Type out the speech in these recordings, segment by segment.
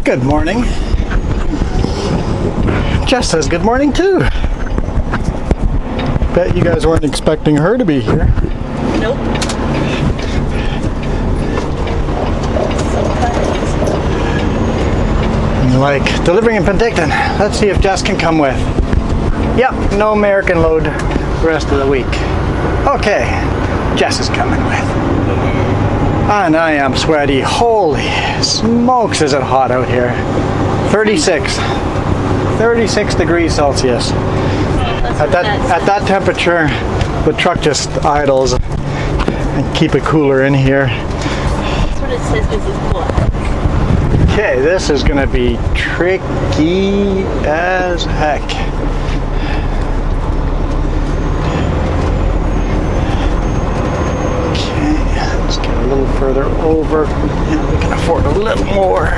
Good morning. Jess says good morning too. Bet you guys weren't expecting her to be here. Nope. Like delivering in Penticton. Let's see if Jess can come with. Yep, no American load the rest of the week. Okay, Jess is coming with. And I am sweaty. Holy smokes, is it hot out here. 36 degrees Celsius. At that temperature, the truck just idles and keep it cooler in here. That's what it says because it's black. Okay, this is going to be tricky as heck. Okay, let's get a little further over. Yeah, we can afford a little more.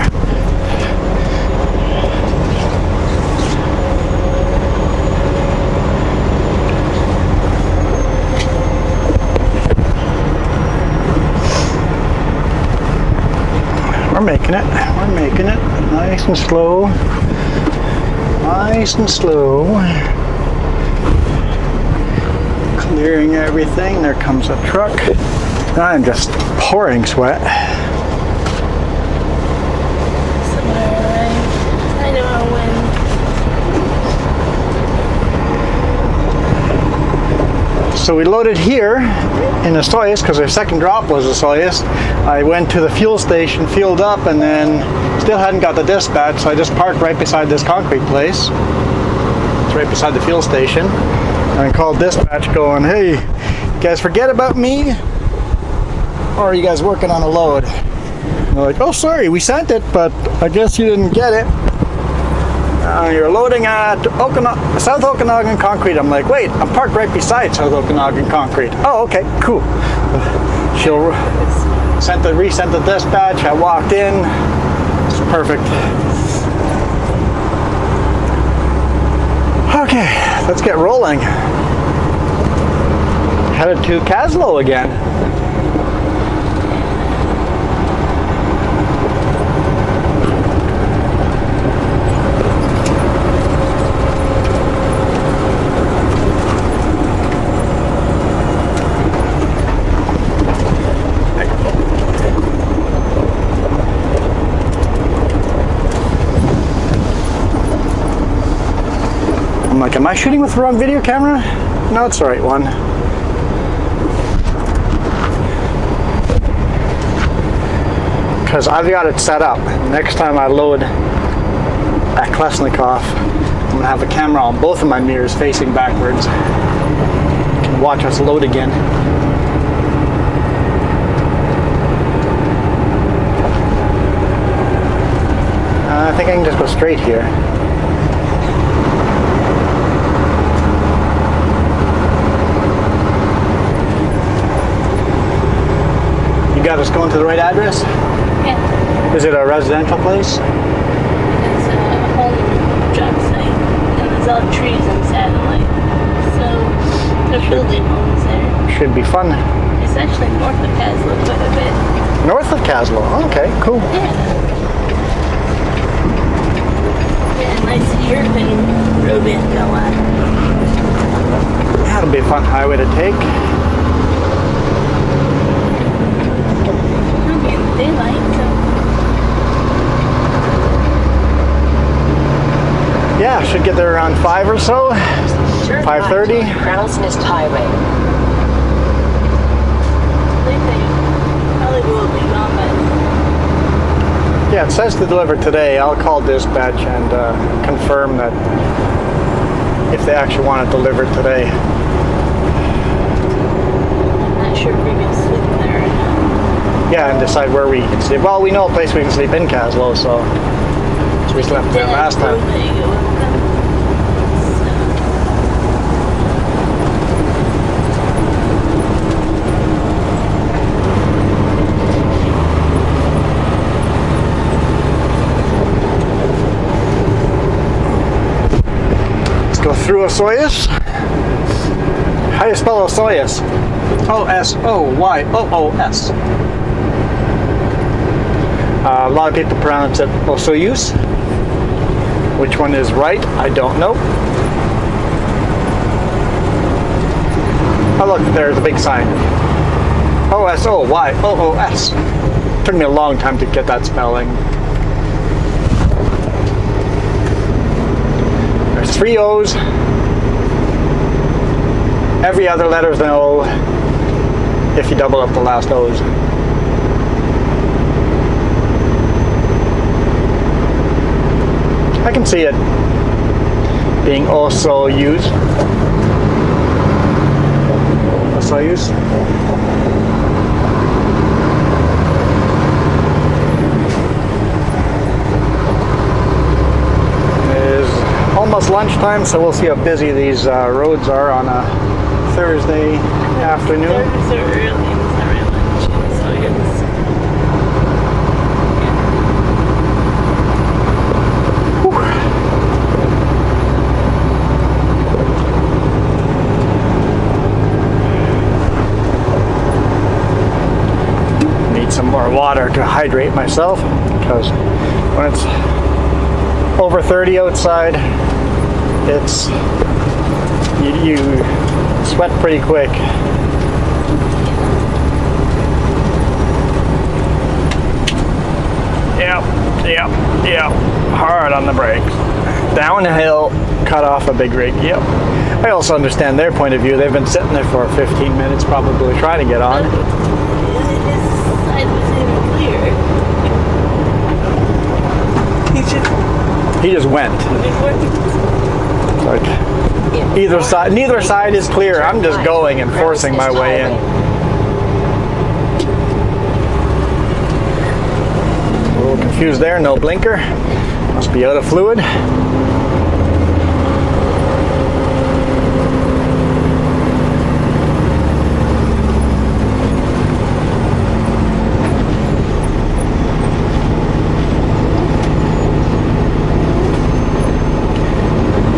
We're making it. Nice and slow. Nice and slow. Clearing everything. There comes a truck. I'm just pouring sweat. I know I'll win. So we loaded here in the Soyuz because our second drop was the Soyuz. I went to the fuel station, fueled up, and then still hadn't got the dispatch, so I just parked right beside this concrete place. It's right beside the fuel station. And I called dispatch going, hey, you guys forget about me? Or are you guys working on a load? And they're like, oh, sorry, we sent it, but I guess you didn't get it. You're loading at South Okanagan Concrete. I'm like, wait, I'm parked right beside South Okanagan Concrete. Oh, okay, cool. She'll resent the dispatch. I walked in. It's perfect. Okay, let's get rolling. Headed to Kaslo again. I'm like, am I shooting with the wrong video camera? No, it's the right one. Because I've got it set up. Next time I load at Klesnikov, I'm going to have a camera on both of my mirrors facing backwards. You can watch us load again. I think I can just go straight here. You got us going to the right address? Yeah. Is it a residential place? It's a home job site. And there's all trees and satellite. So they're building homes there. Should be fun. It's actually north of Kaslo quite a bit. North of Kaslo. Okay, cool. Yeah. Yeah, nice urban road going. That'll be a fun highway to take. Daylight, so. Yeah, should get there around 5 or so. 5:30. Crow's Nest Highway. They probably will be gone by then. Yeah, it says to deliver today. I'll call dispatch and confirm that if they actually want it delivered today. I'm not sure if we can sleep there or not. Yeah, and decide where we can sleep. Well, we know a place we can sleep in Kaslo, so we slept there last time. Let's go through a Soyuz. How do you spell Soyuz? O-S-O-Y-O-O-S. A lot of people pronounce it Osoyuz. Which one is right? I don't know. Oh look, there's a big sign. O-S-O-Y-O-O-S. Took me a long time to get that spelling. There's 3 O's. Every other letter is an O if you double up the last O's. I can see it being also used. Also used. It is almost lunchtime, so we'll see how busy these roads are on a Thursday afternoon. Thursdays are early, it's not really lunch, so it's... Some more water to hydrate myself, because when it's over 30 outside, it's you sweat pretty quick. Yep, hard on the brakes. Downhill, cut off a big rig. Yep. I also understand their point of view. They've been sitting there for 15 minutes probably trying to get on. He just went. Like neither side is clear. I'm just going and forcing my way in. A little confused there, no blinker. Must be out of fluid.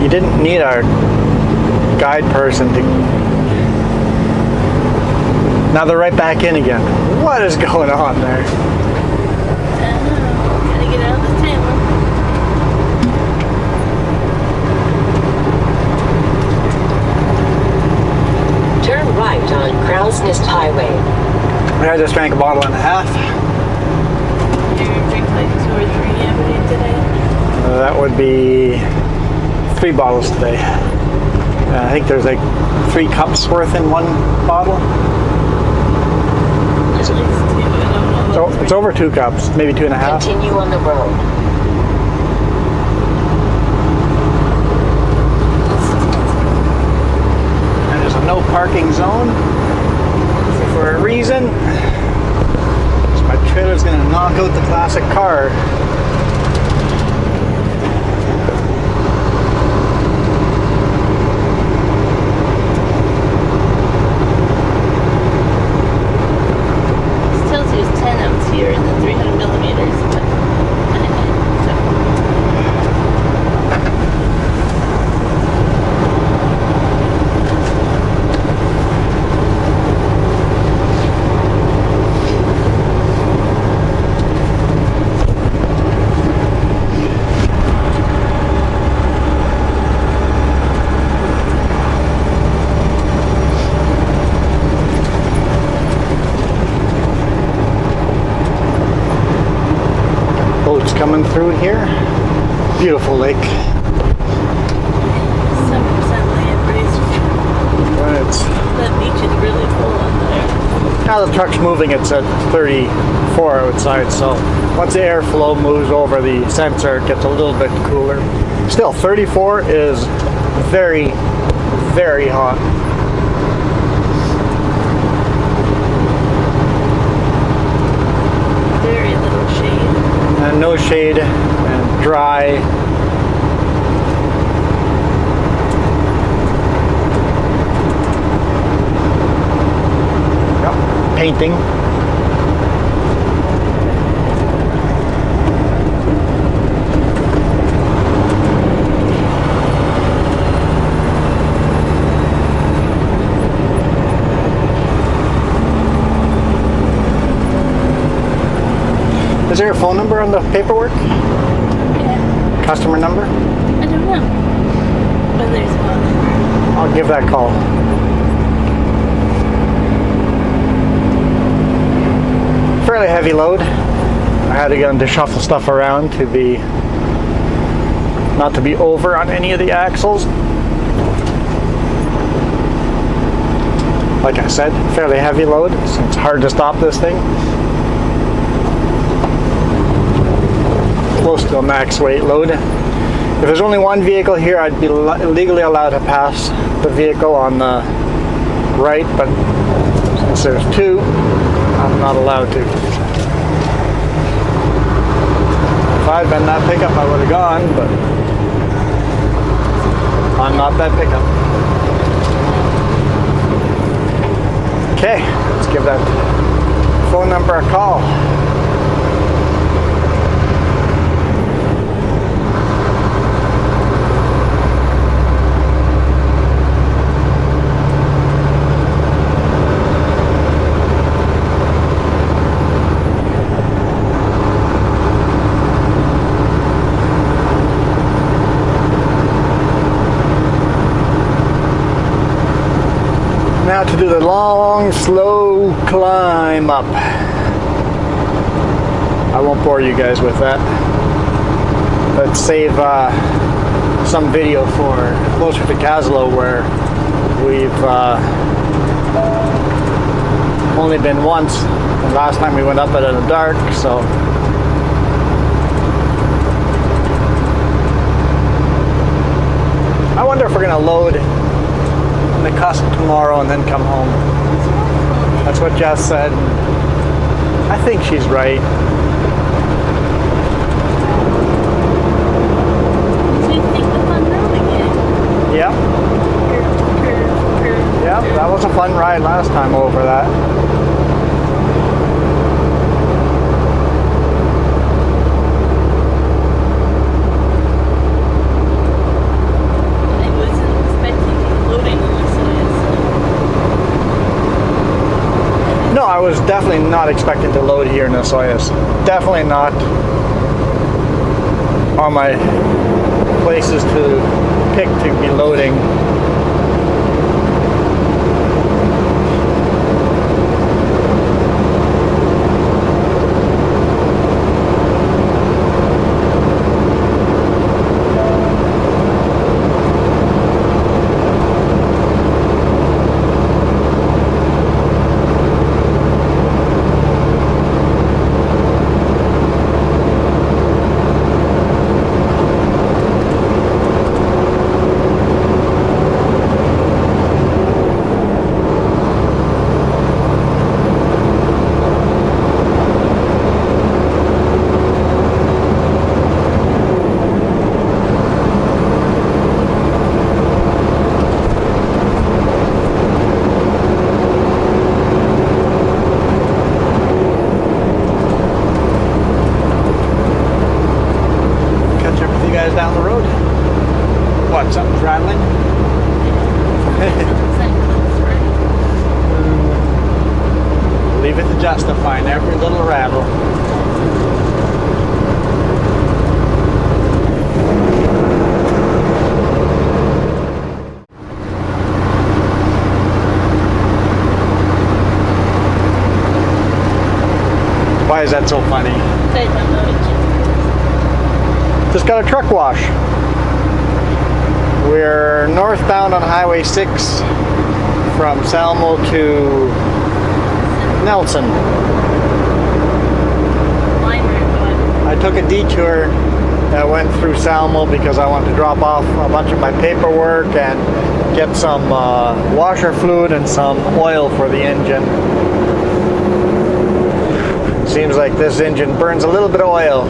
You didn't need our guide person to... Now they're right back in again. What is going on there? Gotta get out of the table. Turn right on Crow's Nest Highway. I just drank a bottle and a half. You're gonna drink like 2 or 3 every day today? That would be 3 bottles today. I think there's like 3 cups worth in one bottle. At least 2, I don't know. It's over 2 cups, maybe 2.5. Continue on the road. And there's a no parking zone for a reason. So my trailer's gonna knock out the classic car. Here in the 300 millimeters, but coming through here. Beautiful lake. 7% land breeze. When it's, That beach is really full on there. now the truck's moving, it's at 34 outside, so once the airflow moves over the sensor, it gets a little bit cooler. Still, 34 is very, very hot. Very little shade. And no shade and dry. Yep, painting. Is there a phone number on the paperwork? Yeah. Customer number? I don't know. But there's one. I'll give that call. Fairly heavy load. I had to get them to shuffle stuff around to be not to be over on any of the axles. Like I said, fairly heavy load, so it's hard to stop this thing. Close to a max weight load. If there's only one vehicle here, I'd be legally allowed to pass the vehicle on the right, but since there's two, I'm not allowed to. If I'd been that pickup, I would have gone, but I'm not that pickup. Okay, let's give that phone number a call. Now to do the long, slow climb up. I won't bore you guys with that. Let's save some video for closer to Kaslo, where we've only been once. And last time we went up it in the dark, so I wonder if we're gonna load the cusp tomorrow and then come home. That's what Jess said. I think she's right. So you take the fun road again? Yep. Yep, that was a fun ride last time over that. No, I was definitely not expecting to load here in the Soyuz. Definitely not on my places to pick to be loading. Down the road. What, something's rattling? Leave it to justifying every little rattle. Why is that so funny? I don't know. Just got a truck wash. We're northbound on Highway 6 from Salmo to Nelson. I took a detour that went through Salmo because I wanted to drop off a bunch of my paperwork and get some washer fluid and some oil for the engine. Seems like this engine burns a little bit of oil.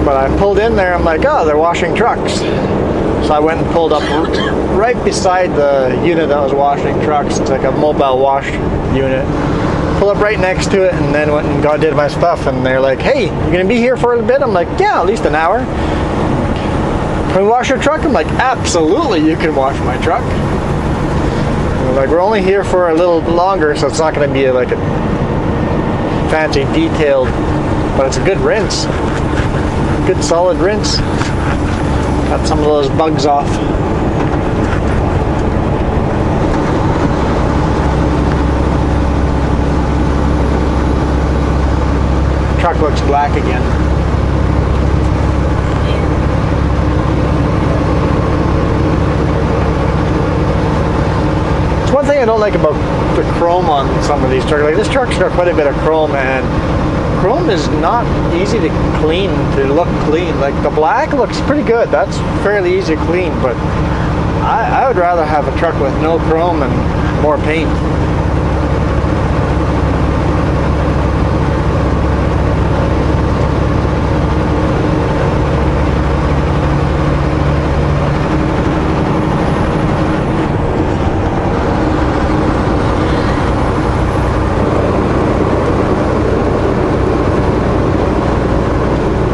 But I pulled in there, I'm like, oh, they're washing trucks. So I went and pulled up right beside the unit that was washing trucks. It's like a mobile wash unit. Pulled up right next to it and then went and did my stuff. And they're like, hey, you gonna be here for a bit? I'm like, yeah, at least an hour. Can we wash your truck? I'm like, absolutely, you can wash my truck. And they're like, we're only here for a little longer, so it's not gonna be like a fancy detailed, but it's a good rinse. Good solid rinse. Got some of those bugs off. Truck looks black again. It's one thing I don't like about the chrome on some of these trucks. Like this truck's got quite a bit of chrome, and chrome is not easy to clean, to look clean. Like the black looks pretty good. That's fairly easy to clean, but I would rather have a truck with no chrome and more paint.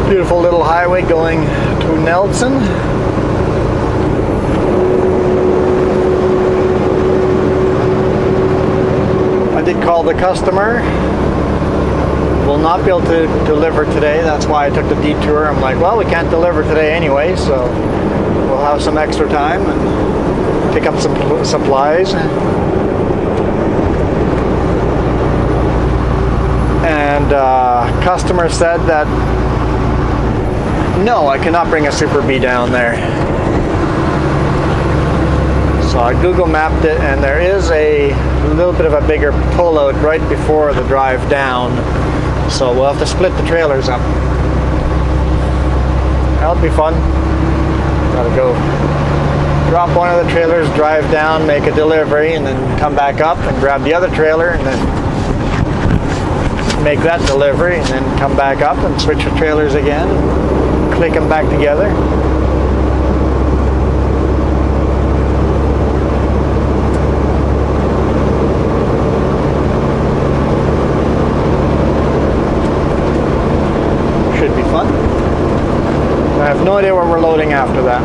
Beautiful little highway going to Nelson. I did call the customer. Will not be able to deliver today. That's why I took the detour. I'm like, well, we can't deliver today anyway, so we'll have some extra time and pick up some supplies. And customer said that no, I cannot bring a Super B down there. So I Google mapped it, and there is a little bit of a bigger pullout right before the drive down. So we'll have to split the trailers up. That'll be fun. Gotta go drop one of the trailers, drive down, make a delivery, and then come back up and grab the other trailer, and then make that delivery, and then come back up and switch the trailers again. Click them back together. Should be fun. I have no idea where we're loading after that.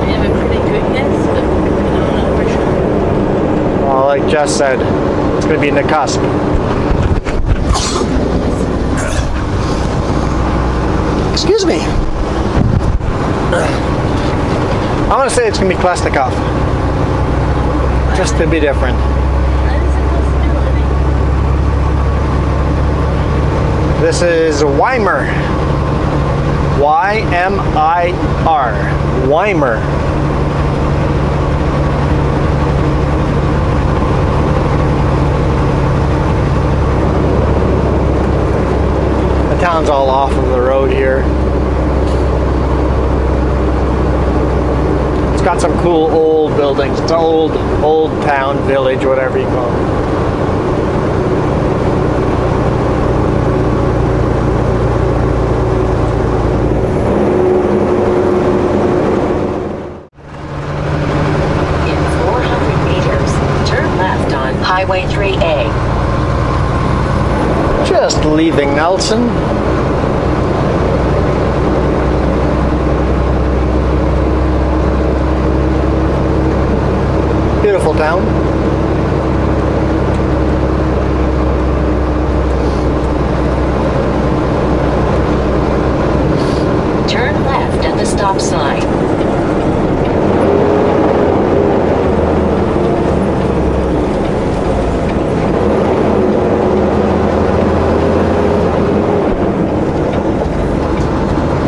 We have a pretty good guess, but we don't know for sure. Well, like Jess said, it's going to be in the cusp. Excuse me. I'm going to say it's going to be Klesnikov. Just to be different. That is a possibility. This is Weimar. Y-M-I-R. Weimar. The town's all off of the road here. It's got some cool old buildings. It's an old town, village, whatever you call it. In 400 meters, turn left on Highway 3A. Just leaving Nelson. Beautiful town. Turn left at the stop sign.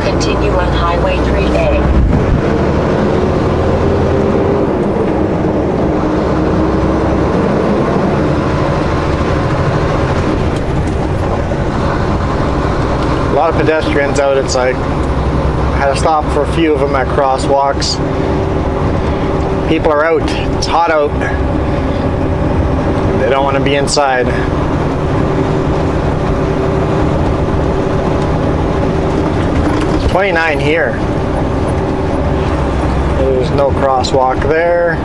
Continue on Highway 3A. A lot of pedestrians out. It's like I had to stop for a few of them at crosswalks. People are out. It's hot out. They don't want to be inside. It's 29 here. There's no crosswalk there.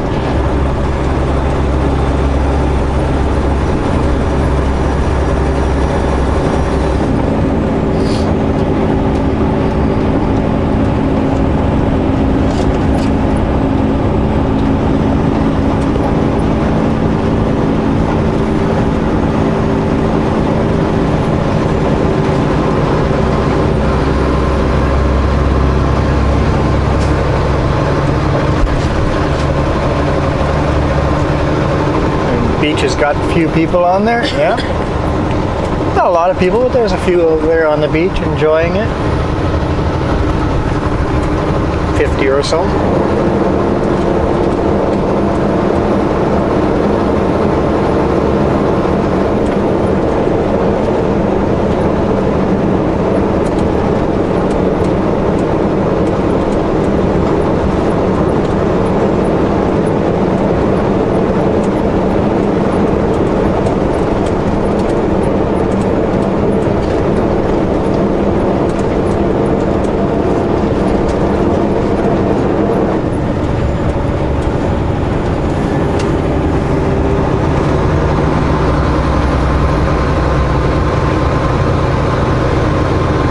beach has got a few people on there. Yeah. Not a lot of people, but there's a few over there on the beach enjoying it. 50 or so.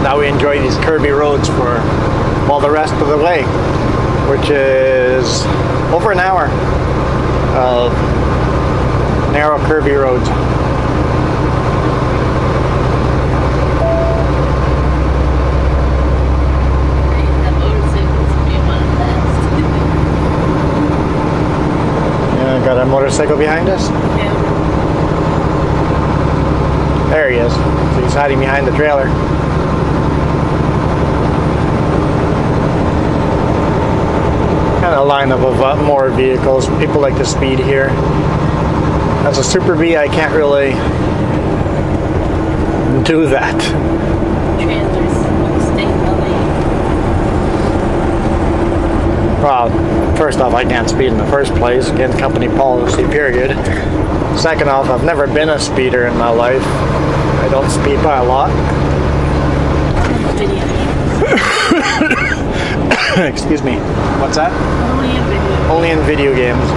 Now we enjoy these curvy roads for, well, the rest of the way, which is over an hour of narrow curvy roads. Yeah, got a motorcycle behind us? Yeah. There he is. So he's hiding behind the trailer. Kind of a lineup of more vehicles. People like to speed here. As a Super B, I can't really do that. Trailers stay in the lane. Well, first off, I can't speed in the first place, against company policy, period. Second off, I've never been a speeder in my life. I don't speed by a lot. Video. Excuse me. What's that? Only in video. Only in video games.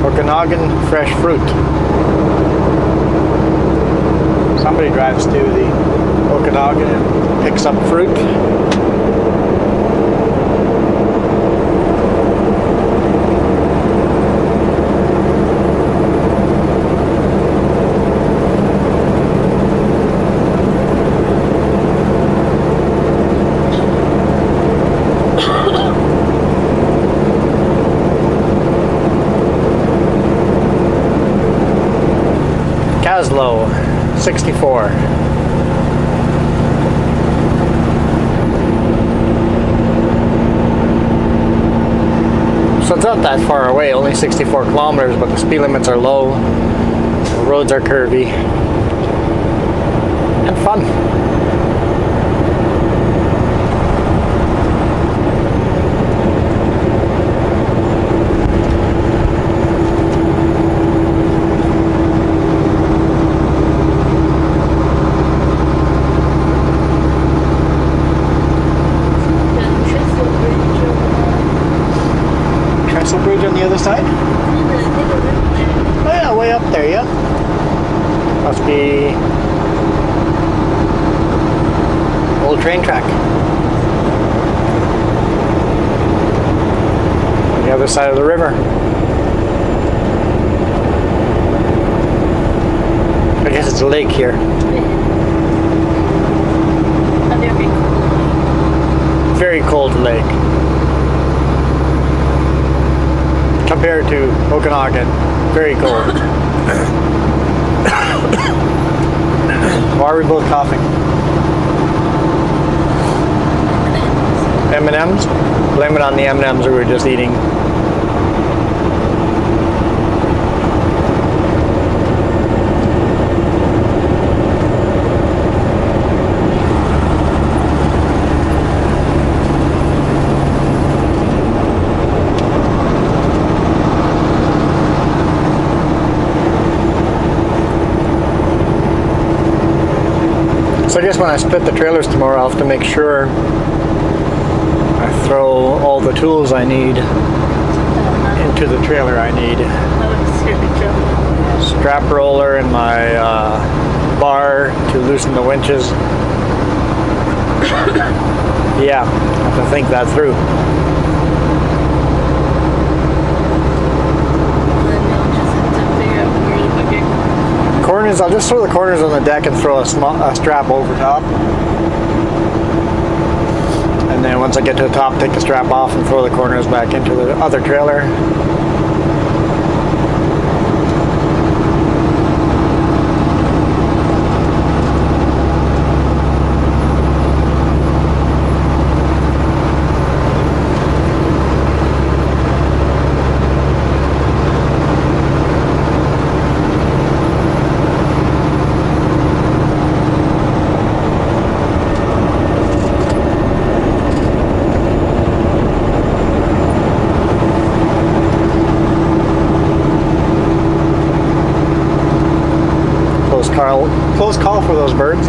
Okanagan fresh fruit. Somebody drives to the Okanagan and picks up fruit. Kaslo 64. So it's not that far away, only 64 kilometers, but the speed limits are low, the roads are curvy, and fun. Bridge on the other side? Oh yeah, way up there, yeah. Must be old train track. On the other side of the river. I guess it's a lake here. Very cold lake. Compared to Okanagan, very cold. Why are we both coughing? M&M's? Blame it on the M&M's we were just eating. So I guess when I split the trailers tomorrow, I'll have to make sure I throw all the tools I need into the trailer I need. Strap roller and my bar to loosen the winches. Yeah, I have to think that through. Corn is is I'll just throw the corners on the deck and throw a strap over top. And then once I get to the top, take the strap off and throw the corners back into the other trailer. Close call for those birds.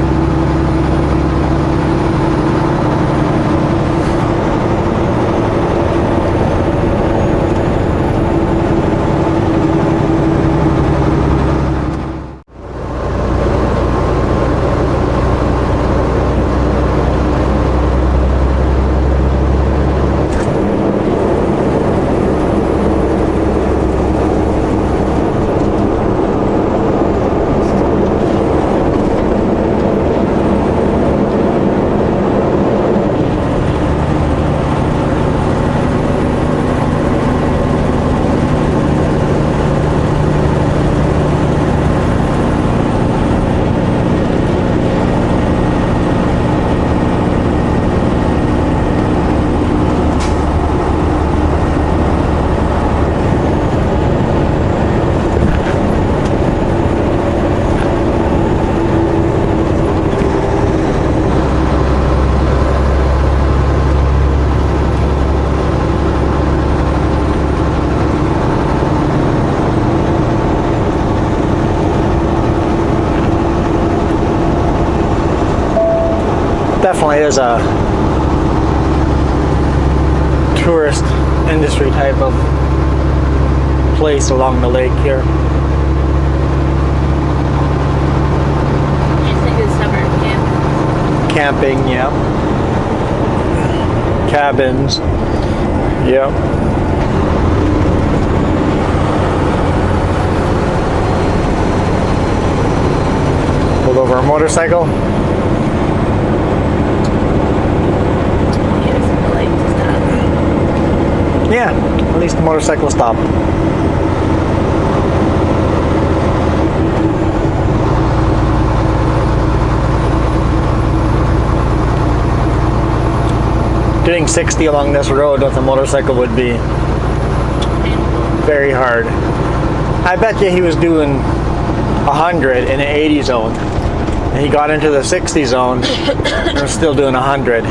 Definitely is a tourist industry type of place along the lake here. You think it's summer camp? Camping, yeah. Cabins, yeah. Pulled over a motorcycle. Yeah, at least the motorcycle stopped. Doing 60 along this road with a motorcycle would be very hard. I bet you he was doing 100 in an 80 zone. And he got into the 60 zone and was still doing 100.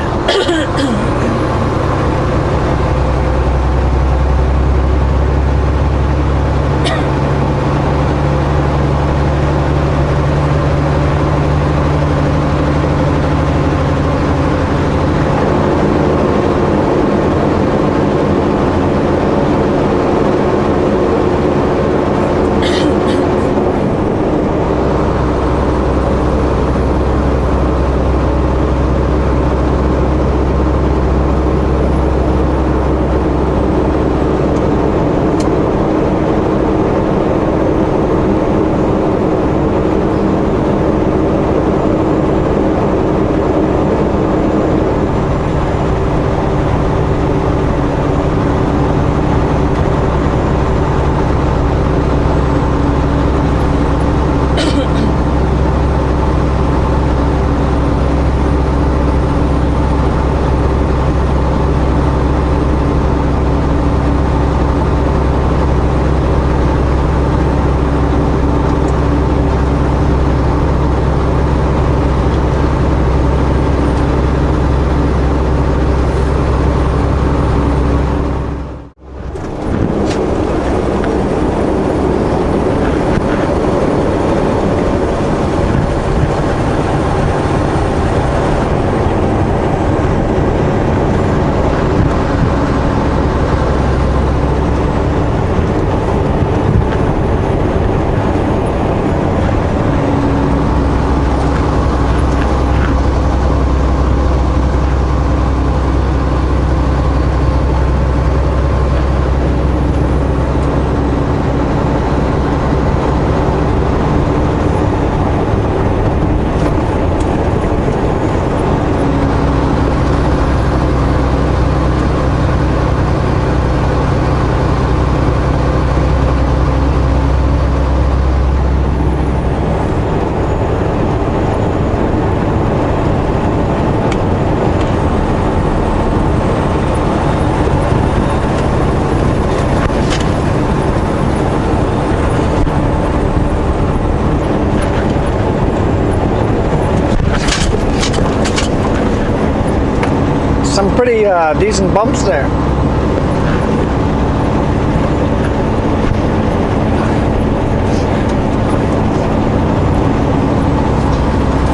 some pretty decent bumps there.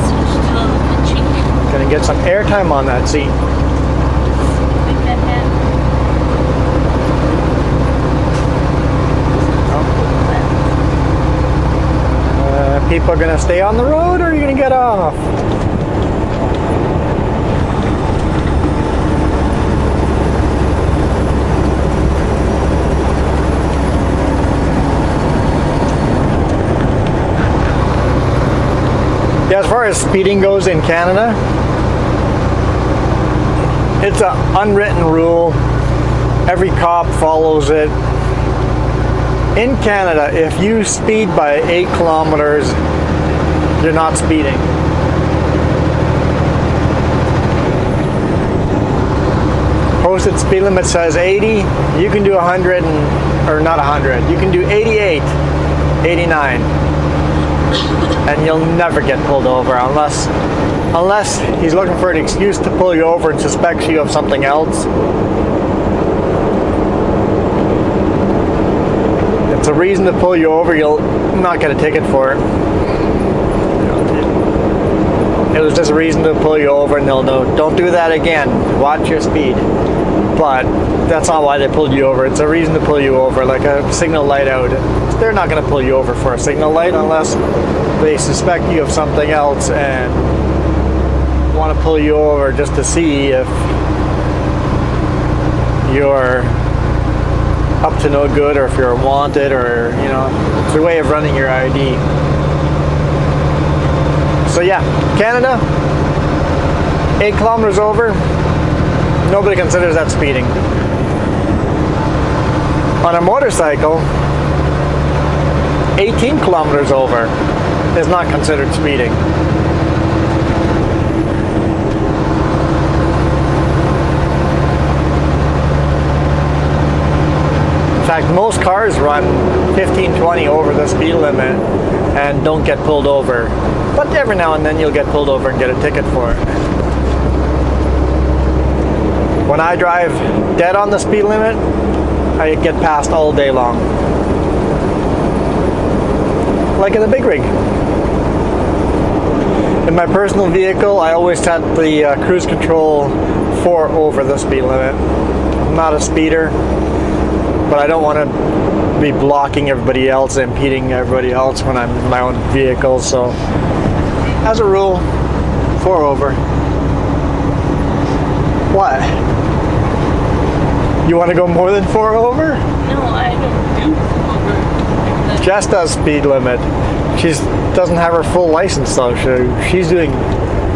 Switch to a pitching. Gonna get some airtime on that seat. Make that happen. People are gonna stay on the road, or are you gonna get off? Yeah, as far as speeding goes in Canada, it's an unwritten rule. Every cop follows it. In Canada, if you speed by 8 kilometers, you're not speeding. Posted speed limit says 80. You can do 100 or not 100. You can do 88, 89. And you'll never get pulled over unless he's looking for an excuse to pull you over and suspects you of something else. If it's a reason to pull you over, you'll not get a ticket for it. It was just a reason to pull you over, and they'll know, don't do that again, watch your speed. But that's not why they pulled you over. It's a reason to pull you over, like a signal light out. They're not going to pull you over for a signal light unless they suspect you of something else and want to pull you over just to see if you're up to no good, or if you're wanted, or, you know, it's a way of running your ID. So yeah, Canada, 8 kilometers over, nobody considers that speeding. On a motorcycle, 18 kilometers over is not considered speeding. In fact, most cars run 15, 20 over the speed limit and don't get pulled over. But every now and then you'll get pulled over and get a ticket for it. When I drive dead on the speed limit, I get passed all day long. Like in the big rig. In my personal vehicle, I always set the cruise control 4 over the speed limit. I'm not a speeder, but I don't want to be blocking everybody else, impeding everybody else when I'm in my own vehicle, so as a rule, 4 over. What? You want to go more than 4 over? No, I don't do over. Jess does speed limit. She doesn't have her full license though. She's doing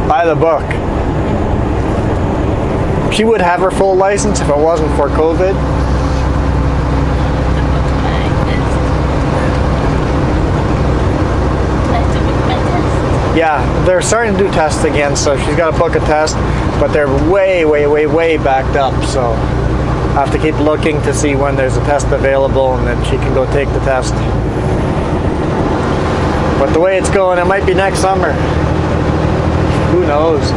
by the book. She would have her full license if it wasn't for COVID. Yeah, they're starting to do tests again, so she's got to book a test, but they're way backed up, so I have to keep looking to see when there's a test available, and then she can go take the test. But the way it's going, it might be next summer. Who knows?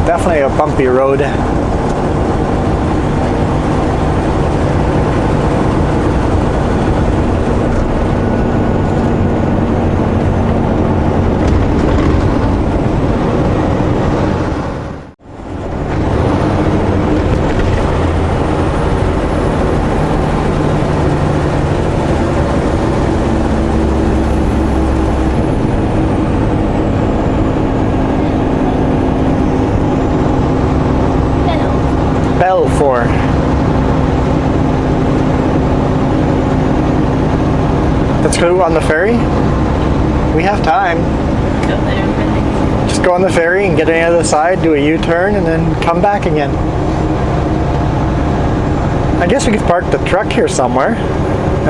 Definitely a bumpy road. For let's go on the ferry. We have time. Go there, right? Just go on the ferry and get on the other side, do a U-turn, and then come back again. I guess we could park the truck here somewhere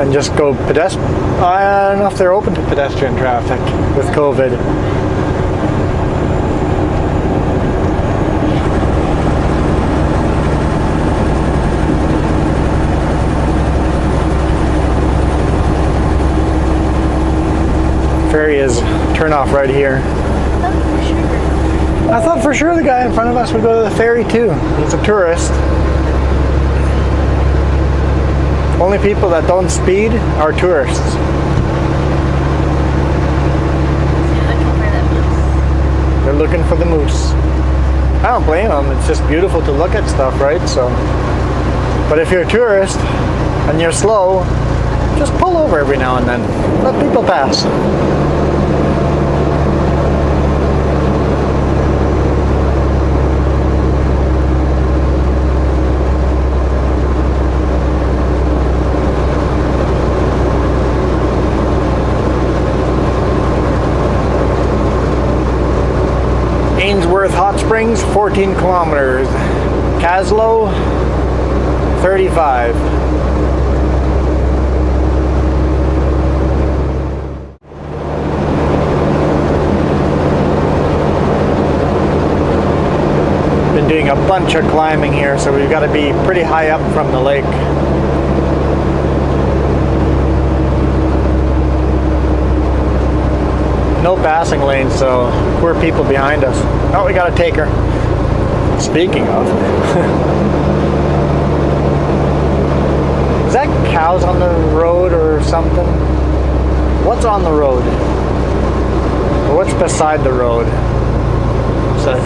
and just go pedestrian. I don't know if they're open to pedestrian traffic with COVID. turn off right here. I thought for sure the guy in front of us would go to the ferry too. He's a tourist. Only people that don't speed are tourists. They're looking for the moose. I don't blame them. It's just beautiful to look at stuff, right? So, but if you're a tourist and you're slow, just pull over every now and then. Let people pass. Zanesworth Hot Springs, 14 kilometers. Kaslo 35. Been doing a bunch of climbing here, so we've got to be pretty high up from the lake. No passing lanes, so poor people behind us. Oh, we got a taker. Speaking of. Is that cows on the road or something? What's on the road? Or what's beside the road? Semi.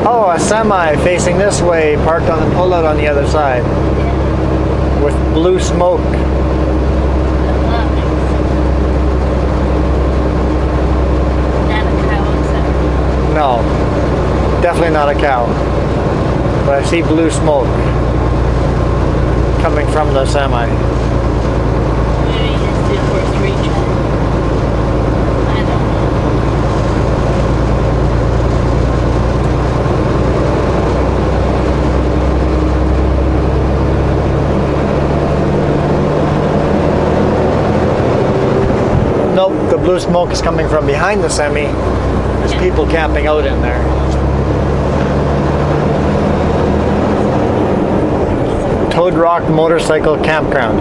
Oh, a semi facing this way, parked on the pullout on the other side. Yeah. With blue smoke. No, definitely not a cow. But I see blue smoke coming from the semi. Maybe it's the first region. I don't know. Nope, the blue smoke is coming from behind the semi. There's people camping out in there. Toad Rock Motorcycle Campground.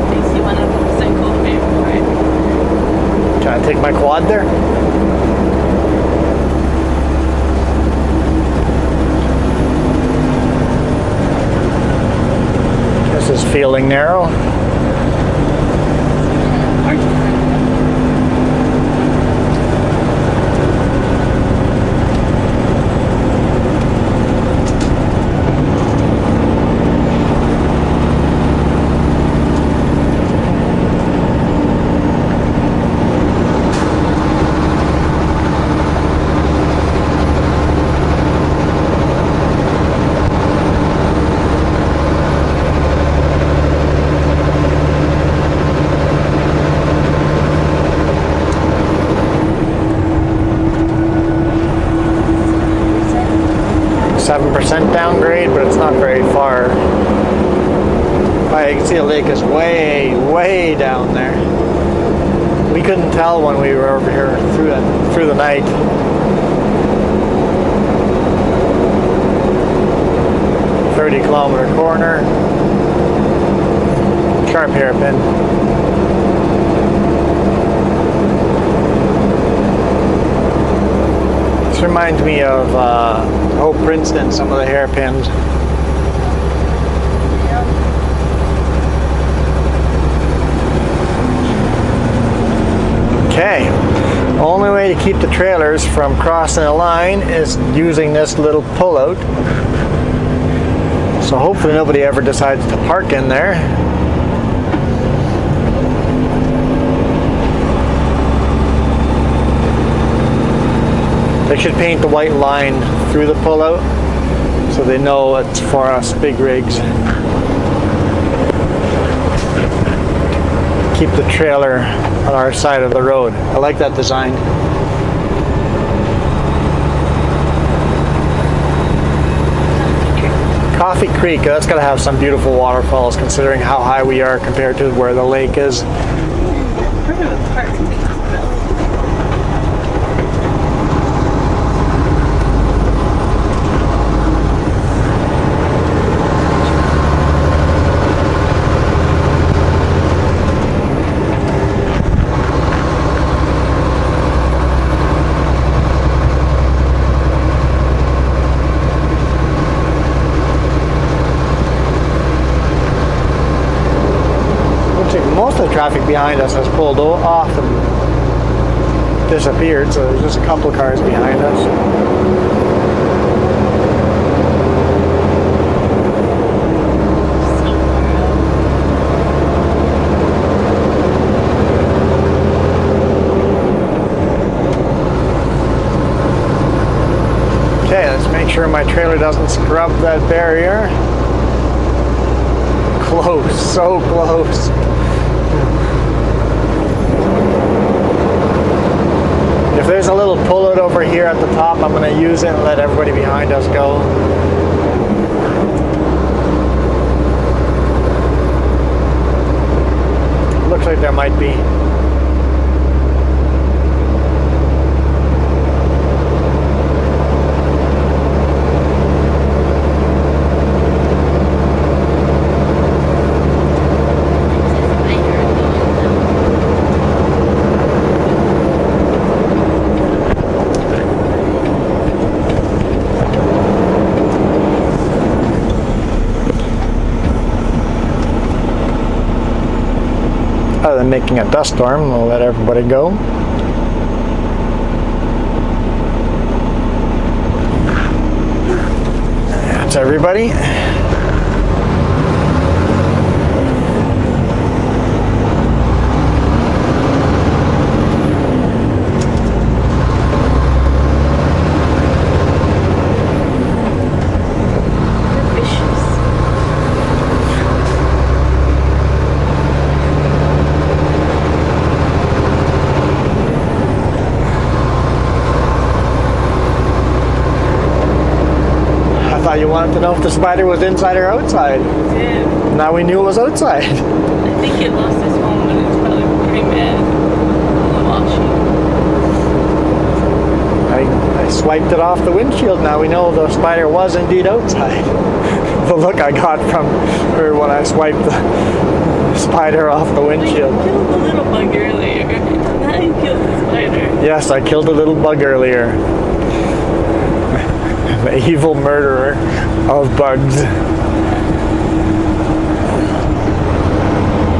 Makes you want a motorcycle ride. Trying to take my quad there? This is feeling narrow. Downgrade, but it's not very far. You can see the lake is way down there. We couldn't tell when we were over here through the night. .30-kilometer corner. Sharp hairpin. This reminds me of Hope Princeton, some of the hairpins. Okay, only way to keep the trailers from crossing the line is using this little pullout. So hopefully nobody ever decides to park in there. They should paint the white line through the pullout so they know it's for us big rigs. Keep the trailer on our side of the road. I like that design. Coffee Creek, that's got to have some beautiful waterfalls considering how high we are compared to where the lake is. of the traffic behind us has pulled off and disappeared, so there's just a couple cars behind us. Okay, let's make sure my trailer doesn't scrub that barrier. Close, so close. If there's a little pullout over here at the top, I'm going to use it and let everybody behind us go. Looks like there might be. Other than making a dust storm, we'll let everybody go. That's everybody. You wanted to know if the spider was inside or outside. Yeah. Now we knew it was outside. I think it lost its home, but it's probably pretty mad. I swiped it off the windshield. Now we know the spider was indeed outside. The look I got from her when I swiped the spider off the windshield. You killed the little bug earlier. Now you killed the spider. Yes, I killed a little bug earlier. The evil murderer of bugs.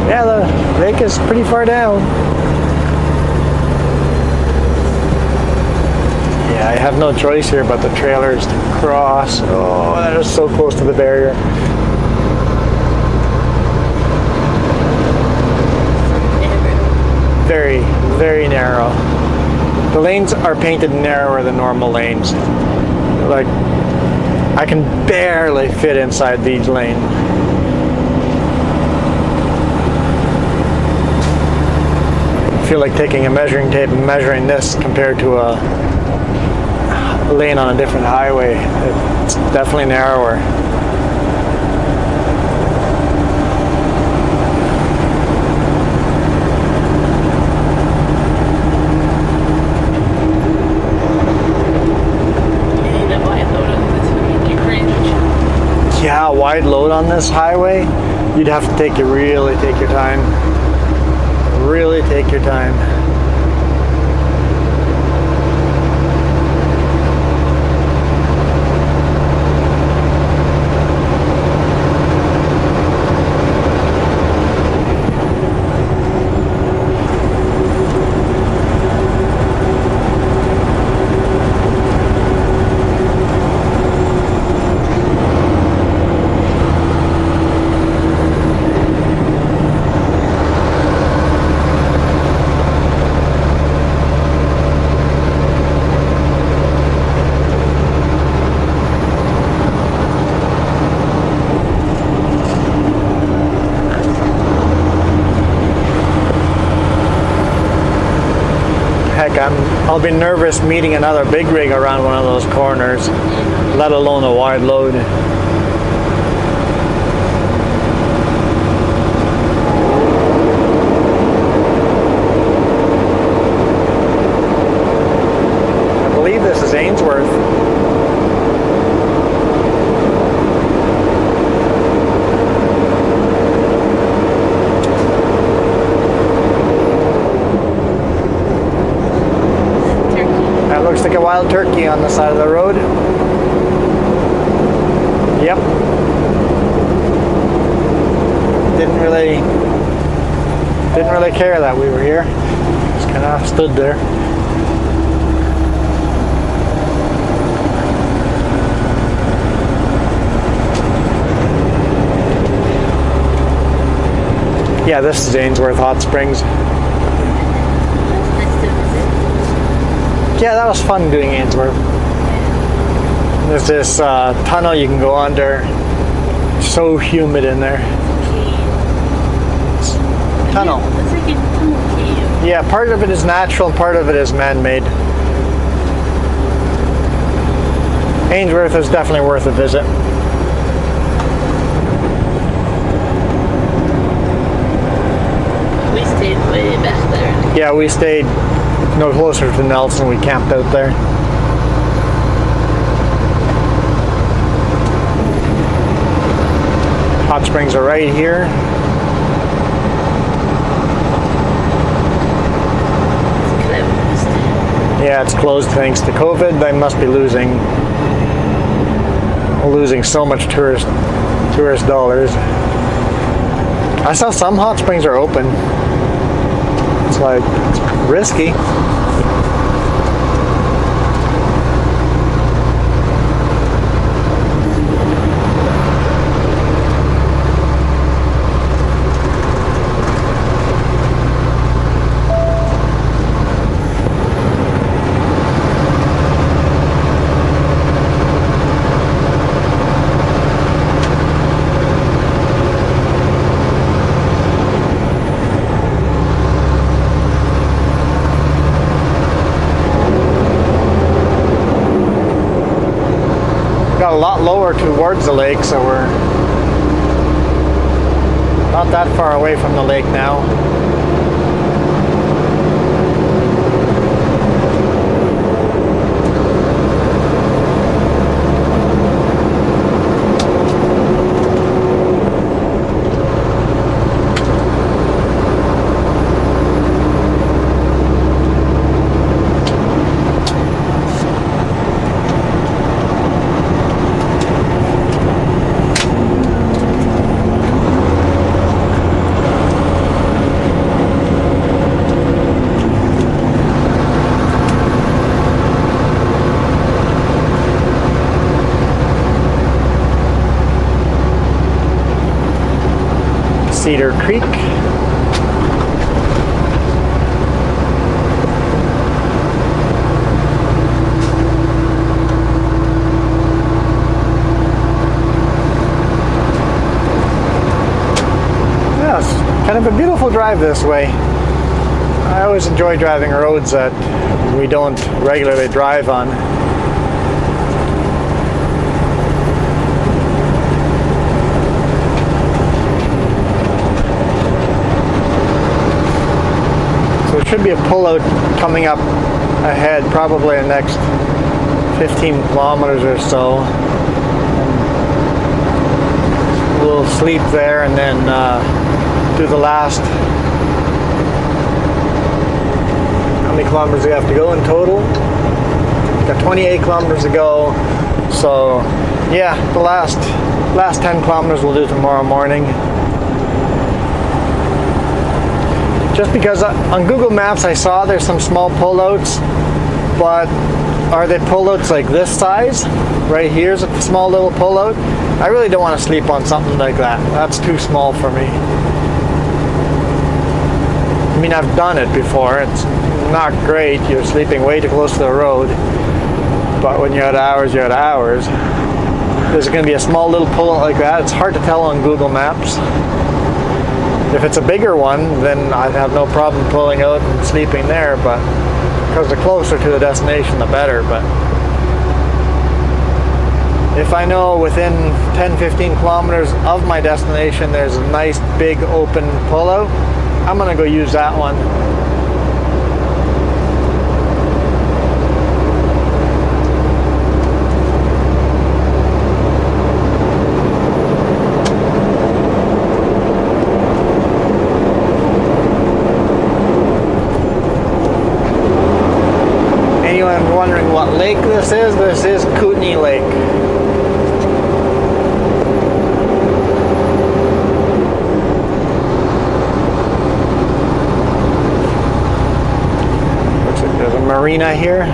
Yeah, the lake is pretty far down. Yeah, I have no choice here but the trailers to cross. Oh, that is so close to the barrier. Very, very narrow. The lanes are painted narrower than normal lanes. Like, I can barely fit inside these lanes. I feel like taking a measuring tape and measuring this compared to a lane on a different highway. It's definitely narrower. Yeah, wide load on this highway, you'd have to really take your time. Really take your time. Heck, I'll be nervous meeting another big rig around one of those corners, let alone a wide load. I believe this is Zanesworth. Looks like a wild turkey on the side of the road. Yep. Didn't really Didn't really care that we were here. Just kind of stood there. Yeah, this is Zanesworth Hot Springs. Nice to visit. Yeah, that was fun doing Ainsworth. There's this tunnel you can go under. It's so humid in there. Tunnel. It's like a tunnel cave. Yeah, part of it is natural and part of it is man-made. Ainsworth is definitely worth a visit. We stayed way back there. Yeah, we stayed no closer to Nelson. We camped out there. Hot springs are right here. It's closed. Yeah, it's closed thanks to COVID. They must be losing so much tourist dollars. I saw some hot springs are open. It's like, it's risky. Got a lot lower towards the lake, so we're not that far away from the lake now. Cedar Creek. Yeah, it's kind of a beautiful drive this way. I always enjoy driving roads that we don't regularly drive on. Should be a pullout coming up ahead, probably in the next 15 kilometers or so. We'll sleep there and then do the last. How many kilometers do we have to go in total? Got 28 kilometers to go. So yeah, the last 10 kilometers we'll do tomorrow morning. Just because on Google Maps I saw there's some small pullouts, but are they pullouts like this size? Right here's a small little pullout. I really don't want to sleep on something like that. That's too small for me. I mean, I've done it before. It's not great. You're sleeping way too close to the road. But when you're at hours, you're at hours. There's going to be a small little pullout like that. It's hard to tell on Google Maps. If it's a bigger one, then I'd have no problem pulling out and sleeping there, but because the closer to the destination, the better. But if I know within 10-15 kilometers of my destination there's a nice big open pullout, I'm going to go use that one. Anyone wondering what lake this is Kootenay Lake. marina here.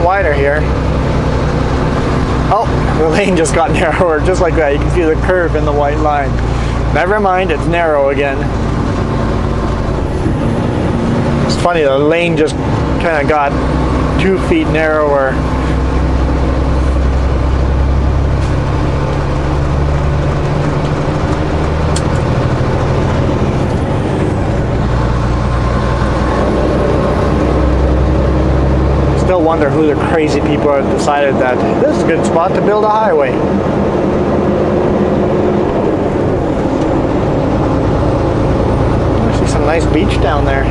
Wider here. Oh, the lane just got narrower, just like that. You can see the curve in the white line. Never mind, it's narrow again. It's funny, the lane just kind of got 2 feet narrower. Still wonder who the crazy people have decided that this is a good spot to build a highway. I see some nice beach down there.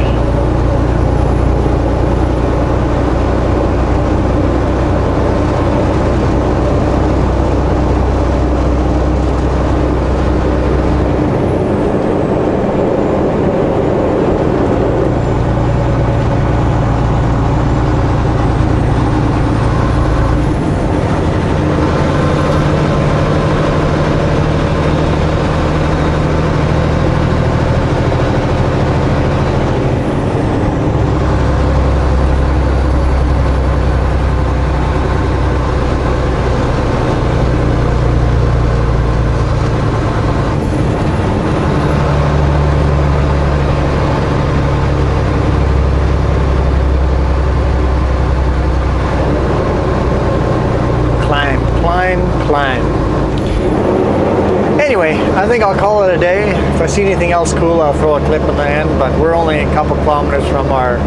Anyway, I think I'll call it a day. If I see anything else cool, I'll throw a clip in the end, but we're only a couple kilometers from our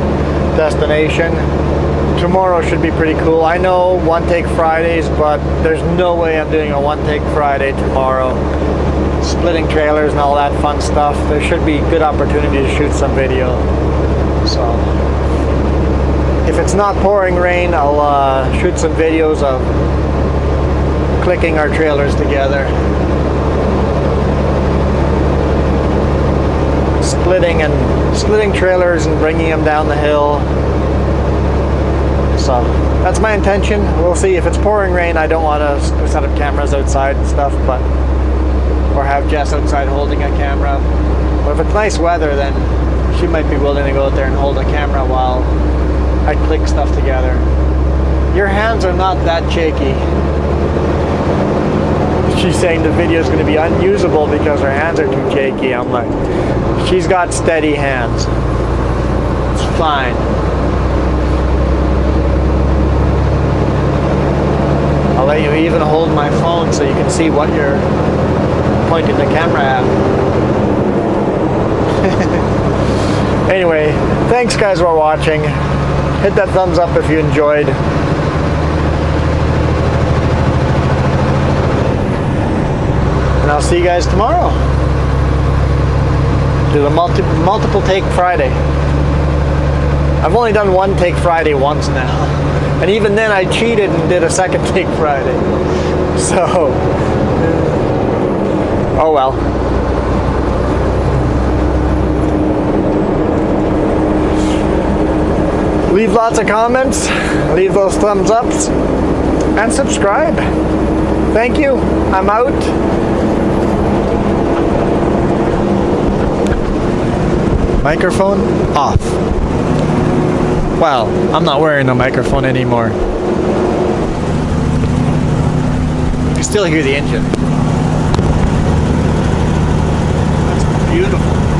destination. Tomorrow should be pretty cool. I know one take Fridays, but there's no way I'm doing a one take Friday tomorrow. Splitting trailers and all that fun stuff. There should be good opportunity to shoot some video. So if it's not pouring rain, I'll shoot some videos of clicking our trailers together. Splitting trailers and bringing them down the hill. So that's my intention. We'll see. If it's pouring rain, I don't want to set up cameras outside and stuff, but or have Jess outside holding a camera. But if it's nice weather, then she might be willing to go out there and hold a camera while I click stuff together. Your hands are not that shaky. She's saying the video is going to be unusable because her hands are too shaky. I'm like, she's got steady hands. It's fine. I'll let you even hold my phone so you can see what you're pointing the camera at. Anyway, thanks guys for watching. Hit that thumbs up if you enjoyed. And I'll see you guys tomorrow. Do the multiple take Friday. I've only done one take Friday once now. And even then I cheated and did a second take Friday. So, oh well. Leave lots of comments, leave those thumbs ups, and subscribe. Thank you. I'm out. Microphone off. Well, I'm not wearing a microphone anymore. I still hear the engine. That's beautiful.